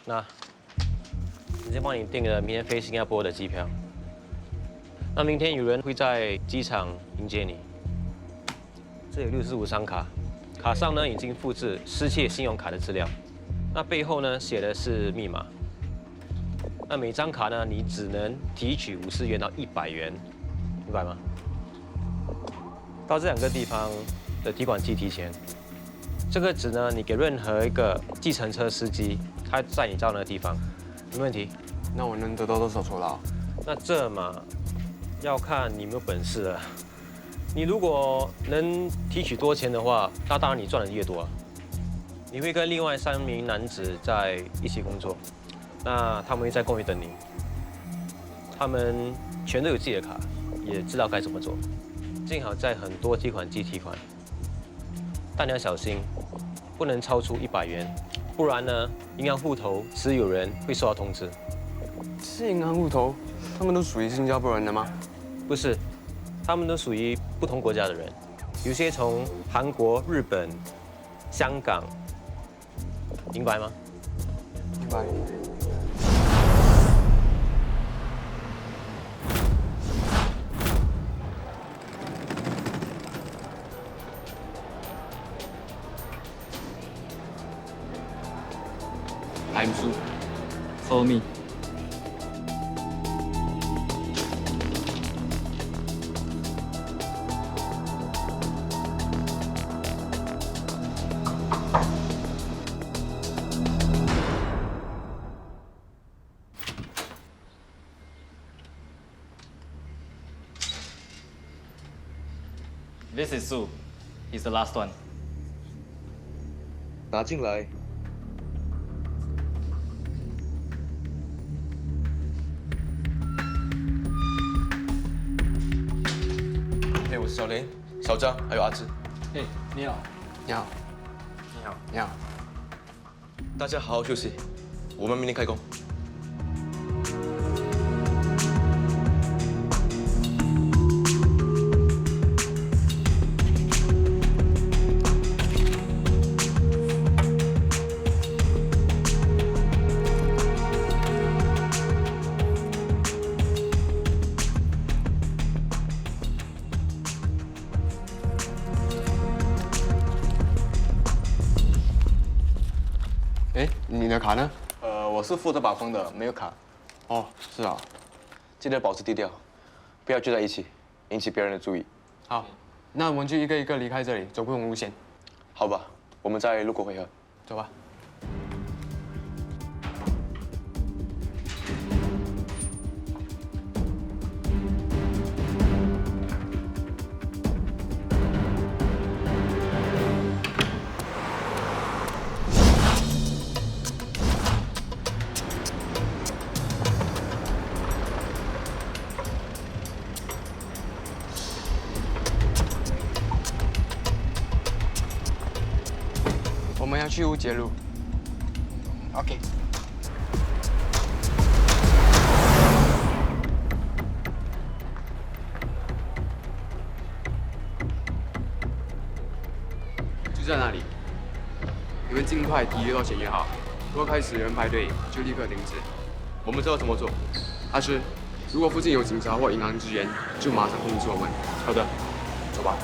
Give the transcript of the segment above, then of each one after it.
那，已经帮你订了明天飞新加坡的机票。那明天有人会在机场迎接你。这有65张卡，卡上呢已经复制失窃信用卡的资料，那背后呢写的是密码。那每张卡呢，你只能提取50元到100元，明白吗？到这2个地方的提款机提钱。这个纸呢，你给任何一个计程车司机，他载你到那个地方，没问题。那我能得到多少酬劳？那这嘛，要看你有没有本事了。你如果能提取多钱的话，那当然你赚的越多啊。你会跟另外3名男子在一起工作，那他们会在公寓等你。他们全都有自己的卡，也知道该怎么做。幸好在很多提款机提款，但你要小心，不能超出100元，不然呢，银行户头持有人会收到通知。是银行户头，他们都属于新加坡人的吗？不是，他们都属于不同国家的人，有些从韩国、日本、香港，明白吗？明白。I'm Su. Follow me. This is Su. He's the last one. 拿进来。嘿，我是小林、小张，还有阿志。嘿，你好。你好。你好。你好。大家好好休息，我们明天开工。哎，你的卡呢？我是负责把风的，没有卡。哦，是啊。记得保持低调，不要聚在一起，引起别人的注意。好，那我们就一个一个离开这里，走不同路线。好吧，我们在路口汇合。走吧。我们要去乌节路。OK。就在那里，你们尽快提越多钱越好。如果开始有人排队，就立刻停止。我们知道怎么做。阿诗，如果附近有警察或银行支援，就马上通知我们。好的，走吧。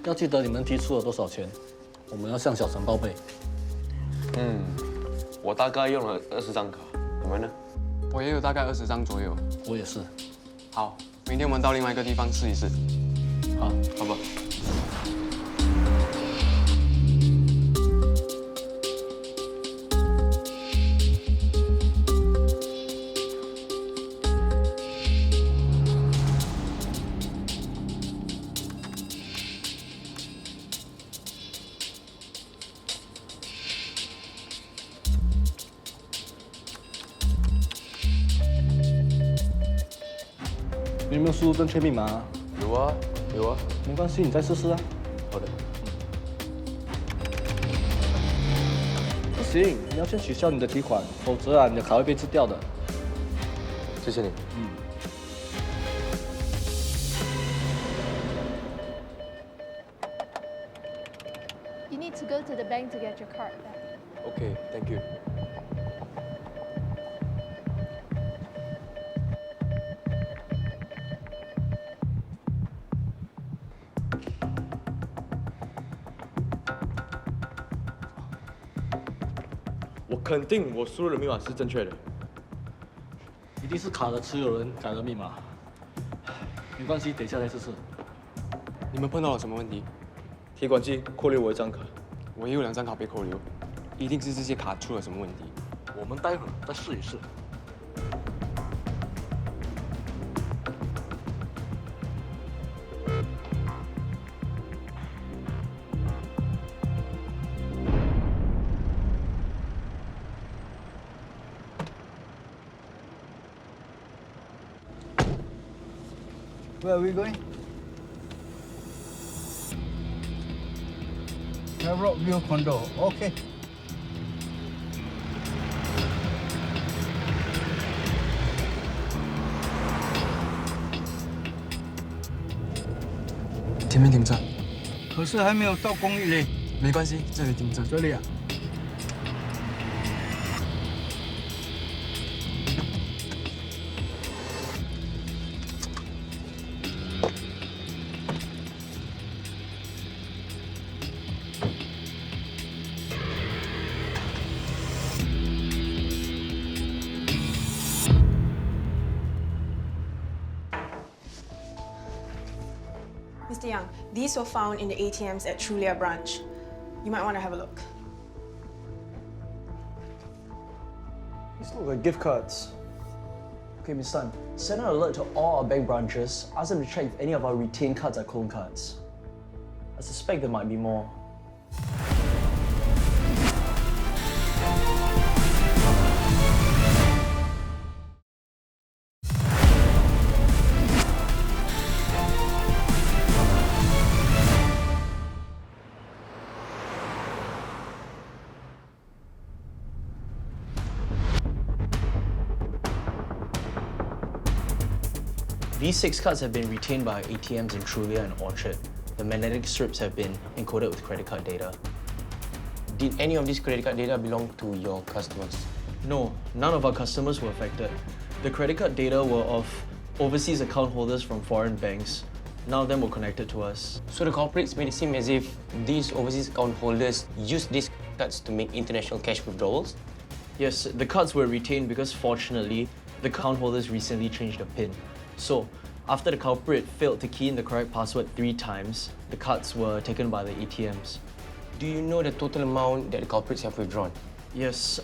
要记得你们提出了多少钱，我们要向小陈报备。我大概用了20张卡，你们呢？我也有大概20张左右。我也是。好，明天我们到另外一个地方试一试。好，好吧。你有没有输入正确密码？有啊，有啊。没关系，你再试试啊。好的。不行，你要先取消你的提款，否则啊，你的卡会被吃掉的。谢谢你。You need to go to the bank to get your card back. Okay, thank you. 我肯定我输入的密码是正确的。一定是卡的持有人改了密码。没关系，等一下再试试。你们碰到了什么问题？提款机扣留我1张卡。我也有2张卡被扣留，一定是这些卡出了什么问题。我们待会儿再试一试。Where are we going? Havelock View Condo. Okay. “前面停车。可是还没有到公寓嘞。没关系，这里停车。这里啊。Mr. Young, these were found in the ATMs at Trulia branch. You might want to have a look. These look like gift cards. Okay, Miss Tan, send an alert to all our bank branches. Ask them to check if any of our retained cards are clone cards. I suspect there might be more. These 6 cards have been retained by ATMs in Trulia and Orchard. The magnetic strips have been encoded with credit card data. Did any of these credit card data belong to your customers? No, none of our customers were affected. The credit card data were of overseas account holders from foreign banks. None of them were connected to us. So the culprits made it seem as if these overseas account holders used these cards to make international cash withdrawals? Yes, the cards were retained because fortunately, the account holders recently changed the PIN. So, after the culprit failed to key in the correct password 3 times, the cards were taken by the ATMs. Do you know the total amount that the culprits have withdrawn? Yes,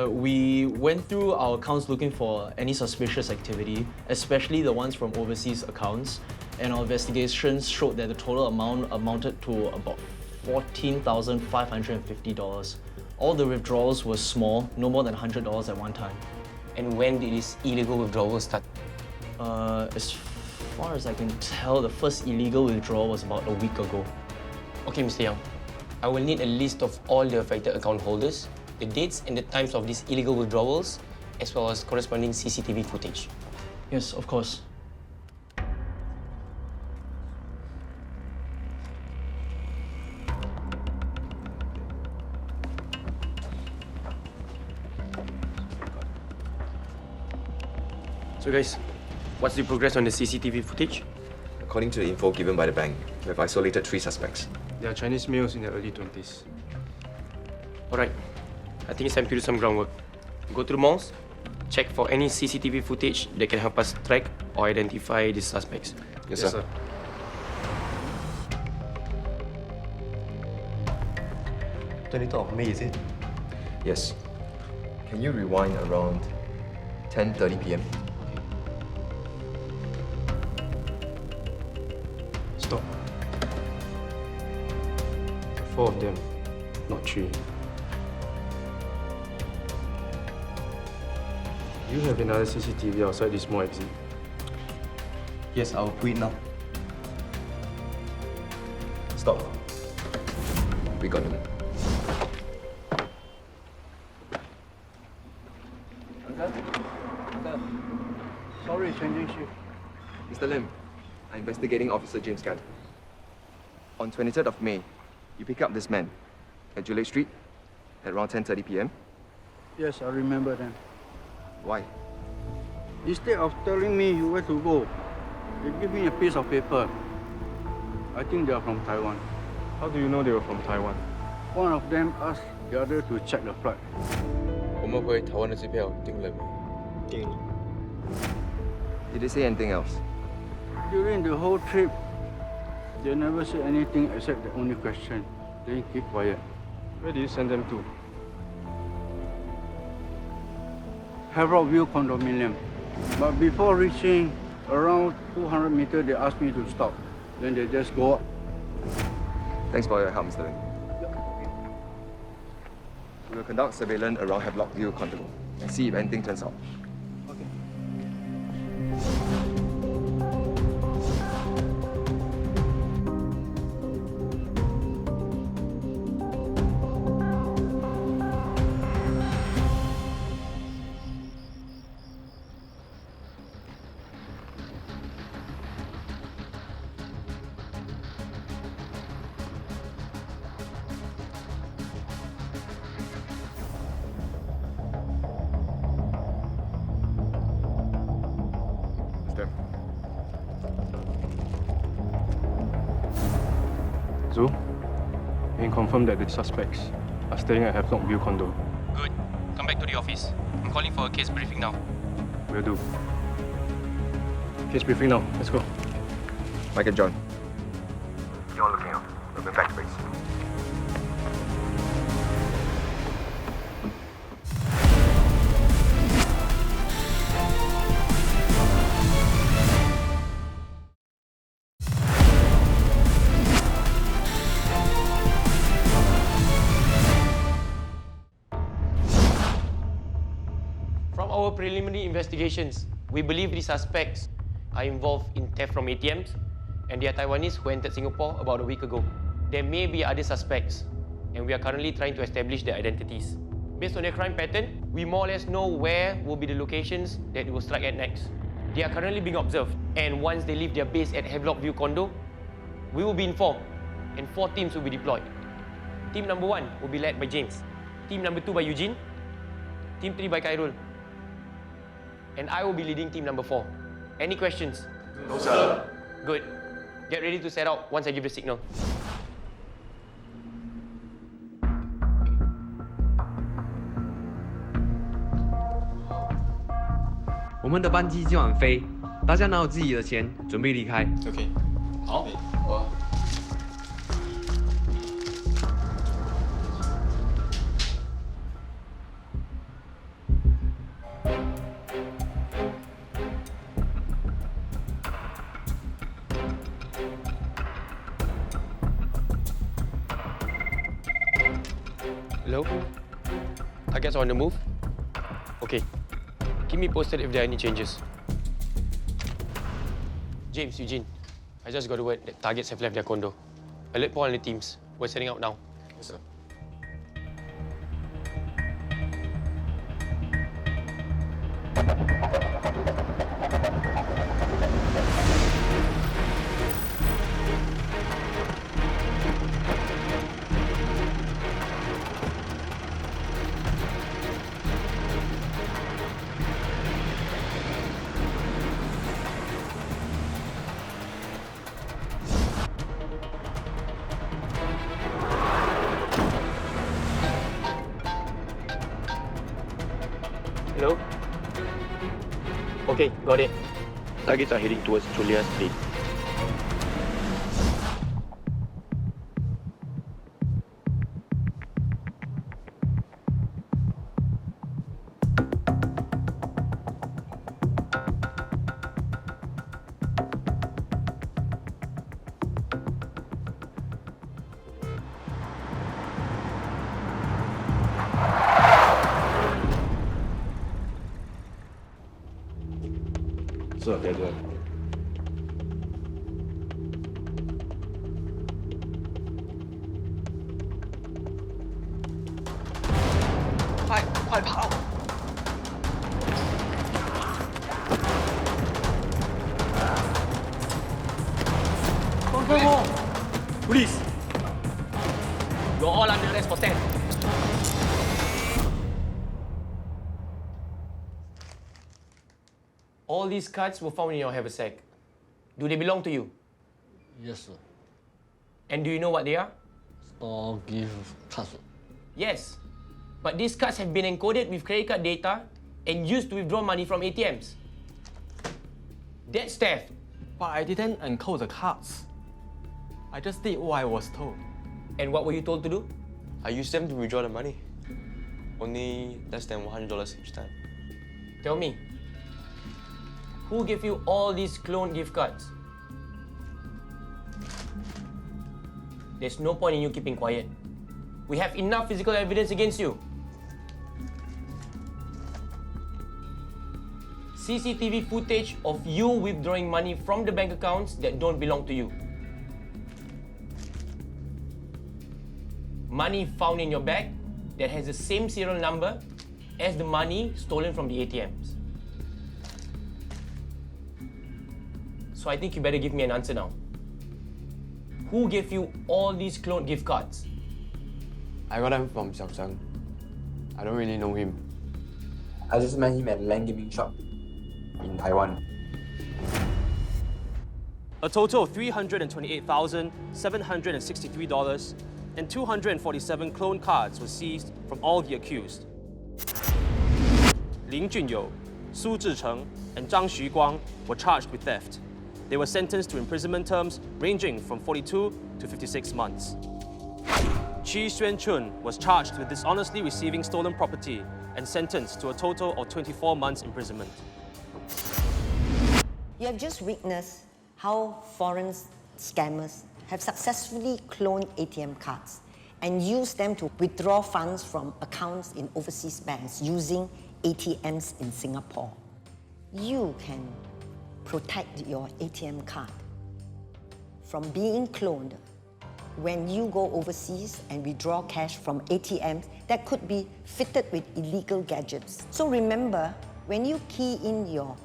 we went through our accounts looking for any suspicious activity, especially the ones from overseas accounts, and our investigations showed that the total amount amounted to about $14,550. All the withdrawals were small, no more than $100 at one time. And when did this illegal withdrawal start? As far as I can tell, the first illegal withdrawal was about a week ago. Okay, Mr. Young. I will need a list of all the affected account holders, the dates and the times of these illegal withdrawals, as well as corresponding CCTV footage. Yes, of course. So guys, what's the progress on the CCTV footage? The According to the info given by the bank, we have isolated 3 suspects. They are Chinese males in their early 20s. All right. I think it's time to do some groundwork. Go to the malls, check for any CCTV footage that can help us track or identify these suspects. Yes, sir. 23rd of May, is it? Yes. Can you rewind around 10:30 p.m.? Stop. 4 of them, not 3. You have another CCTV outside this small exit. Yes, I'll put it now. Stop. We got him. Sorry, changing shift. Mr. Lim, I'm investigating Officer James Gunn. On 23rd of May, you pick up this man at Juliet Street at around 10:30 p.m. Yes, I remember them. Why? Instead of telling me where to go, they give me a piece of paper. I think they are from Taiwan. How do you know they were from Taiwan? One of them asked the other to check the flight. 我们回台湾的机票订了没？订了。 Did they say anything else? During the whole trip, they never said anything except the only question. They keep quiet. Where did you send them to? Havelock View condominium. But before reaching around 200 meters, they asked me to stop. Then they just go up. Thanks for your help, Mr. Lim. We will conduct surveillance around Havelock View condo and see if anything turns out. Zhu, you can confirm that the suspects are staying at Havelock View condo. Good. Come back to the office. I'm calling for a case briefing now. Will do. Case briefing now. Let's go. Mike and John. You're looking out. We'll be back to base. From our preliminary investigations, we believe the suspects are involved in theft from ATMs and they are Taiwanese who entered Singapore about a week ago. There may be other suspects and we are currently trying to establish their identities. Based on their crime pattern, we more or less know where will be the locations that they will strike at next. They are currently being observed and once they leave their base at Havelock View condo, we will be informed and 4 teams will be deployed. Team number 1 will be led by James, team number 2 by Eugene, team 3 by Khairul, and I will be leading team number 4. Any questions? No, sir. Good. Get ready to set out once I give the signal. 我们的班机今晚飞，大家拿好自己的钱，准备离开。 OK， 好，我。 Hello? Targets on the move? Okay. Keep me posted if there are any changes. James, Eugene, I just got a word that targets have left their condo. Alert Paul and the teams. We're setting out now. Yes, sir. Okay, got it. Targets are heading towards Julia Street. So, okay, good. Police! You're all under arrest for theft. All these cards were found in your haversack. Do they belong to you? Yes, sir. And do you know what they are? Store gift cards. Yes. But these cards have been encoded with credit card data and used to withdraw money from ATMs. That's theft. But I didn't encode the cards. I just did what I was told. And what were you told to do? I used them to withdraw the money. Only less than $100 each time. Tell me, who gave you all these cloned gift cards? There's no point in you keeping quiet. We have enough physical evidence against you. CCTV footage of you withdrawing money from the bank accounts that don't belong to you. Money found in your bag that has the same serial number as the money stolen from the ATMs. So I think you better give me an answer now. Who gave you all these cloned gift cards? I got them from Xiao Zhang. I don't really know him. I just met him at Land Gaming Shop in Taiwan. A total of $328,763 and 247 clone cards were seized from all the accused. Lin Junyou, Su Zhicheng, and Zhang Xuguang were charged with theft. They were sentenced to imprisonment terms ranging from 42 to 56 months. Qi Xuanchun was charged with dishonestly receiving stolen property and sentenced to a total of 24 months imprisonment. You have just witnessed how foreign scammers have successfully cloned ATM cards and used them to withdraw funds from accounts in overseas banks using ATMs in Singapore. You can protect your ATM card from being cloned when you go overseas and withdraw cash from ATMs that could be fitted with illegal gadgets. So remember, when you key in your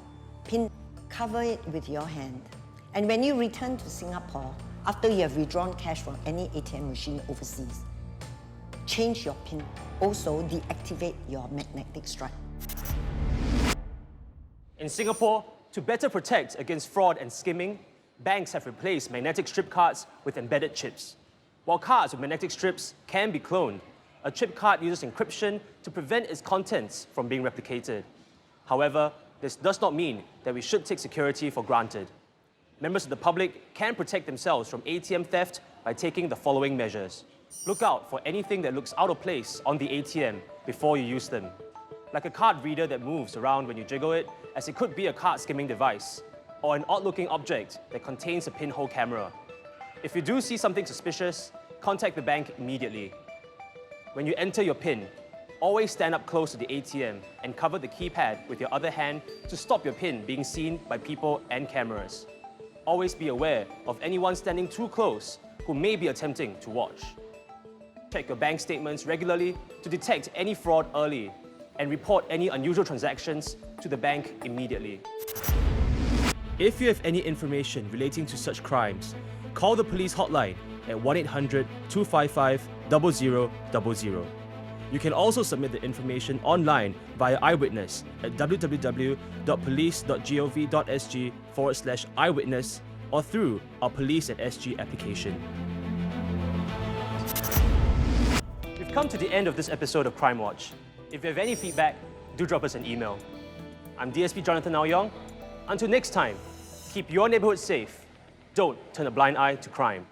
PIN, cover it with your hand. And when you return to Singapore, after you have withdrawn cash from any ATM machine overseas, change your PIN. Also, deactivate your magnetic stripe. In Singapore, to better protect against fraud and skimming, banks have replaced magnetic strip cards with embedded chips. While cards with magnetic strips can be cloned, a chip card uses encryption to prevent its contents from being replicated. However, this does not mean that we should take security for granted. Members of the public can protect themselves from ATM theft by taking the following measures. Look out for anything that looks out of place on the ATM before you use them, like a card reader that moves around when you jiggle it, as it could be a card skimming device, or an odd-looking object that contains a pinhole camera. If you do see something suspicious, contact the bank immediately. When you enter your PIN, always stand up close to the ATM and cover the keypad with your other hand to stop your PIN being seen by people and cameras. Always be aware of anyone standing too close who may be attempting to watch. Check your bank statements regularly to detect any fraud early and report any unusual transactions to the bank immediately. If you have any information relating to such crimes, call the police hotline at 1-800-255-0000. You can also submit the information online via Eyewitness at www.police.gov.sg/eyewitness or through our Police@SG application. We've come to the end of this episode of Crimewatch. If you have any feedback, do drop us an email. I'm DSP Jonathan Naoyong. Until next time, keep your neighborhood safe. Don't turn a blind eye to crime.